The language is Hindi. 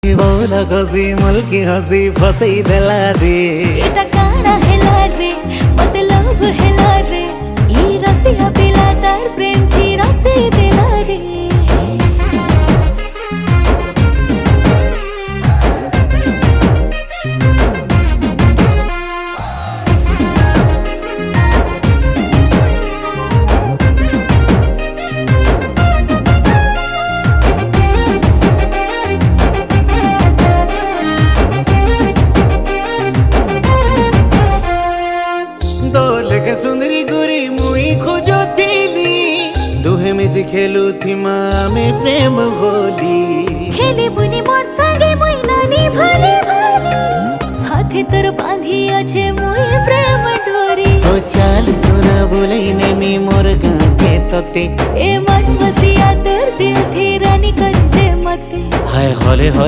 बोला घसी मुल्की हसी फसई देला रे एटा काना हेला रे मतलब हेला रे ई रसिया पिला तार प्रेम की रसी देला रे सुंदरी गुरी मुई खोजो थीली दुहे मिसी खेलू थी माँ में प्रेम बोली खेली बुनी मोर संगे मुई नानी भाले भाले हाथे तोर बांधी अच्छे मुई प्रेम डोरी ओ चाल सुना बोले ने मी मोर गाके तोते ए मन बसिया तोर दिल थी रानी करते मते हाय होले